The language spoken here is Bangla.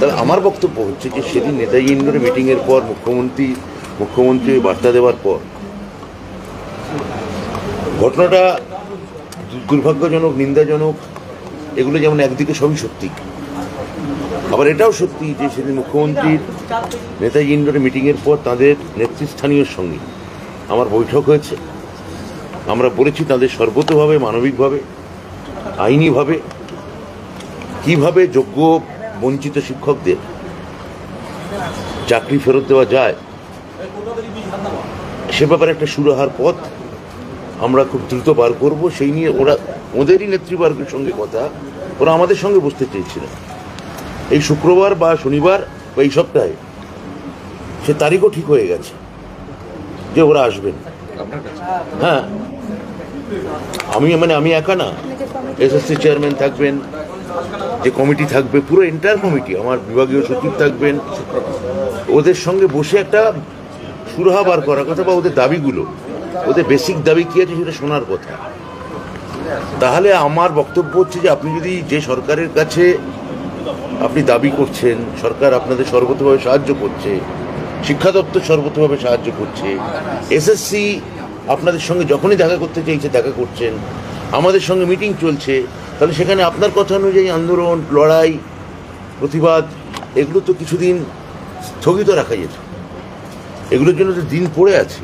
তাহলে আমার বক্তব্য হচ্ছে যে সেদিন নেতাজি ইন্ডোরে মিটিংয়ের পর মুখ্যমন্ত্রী বার্তা দেওয়ার পর ঘটনাটা দুর্ভাগ্যজনক, নিন্দাজনক, এগুলো যেমন একদিকে সবই সত্যি, আবার এটাও সত্যি যে সেদিন মুখ্যমন্ত্রীর নেতাজি ইন্ডোরে মিটিংয়ের পর তাদের নেতৃস্থানীয়র সঙ্গে আমার বৈঠক হয়েছে। আমরা বলেছি তাদের সর্বতোভাবে, মানবিকভাবে, আইনিভাবে কিভাবে যোগ্য বঞ্চিত শিক্ষকদের চাকরি ফেরত দেওয়া যায় সে ব্যাপারে একটা সুরাহার পথ আমরা খুব দ্রুত পার করব। সেই নিয়ে ওদেরই নেতৃবর্গের সঙ্গে কথা, ওরা আমাদের সঙ্গে বসতে চেয়েছিল এই শুক্রবার বা শনিবার বা এই সপ্তাহে। সে তারিখও ঠিক হয়ে গেছে যে ওরা আসবেন। হ্যাঁ, আমি একা না, এসএসসি চেয়ারম্যান থাকবেন, যে কমিটি থাকবে পুরো এন্টায়ার কমিটি, আমার বিভাগীয় সচিব থাকবেন, ওদের সঙ্গে বসে একটা সুরাহা বার করার কথা বা ওদের দাবিগুলো, ওদের বেসিক দাবি কী আছে সেটা শোনার কথা। তাহলে আমার বক্তব্য হচ্ছে যে আপনি যদি যে সরকারের কাছে আপনি দাবি করছেন, সরকার আপনাদের সর্বতোভাবে সাহায্য করছে, শিক্ষা দপ্তর সর্বতোভাবে সাহায্য করছে, এসএসসি আপনাদের সঙ্গে যখনই দেখা করতে চাইছে দেখা করছেন, আমাদের সঙ্গে মিটিং চলছে, তাহলে সেখানে আপনার কথা অনুযায়ী আন্দোলন, লড়াই, প্রতিবাদ এগুলো তো কিছুদিন স্থগিত রাখা যেত। এগুলোর জন্য তো দিন পড়ে আছে।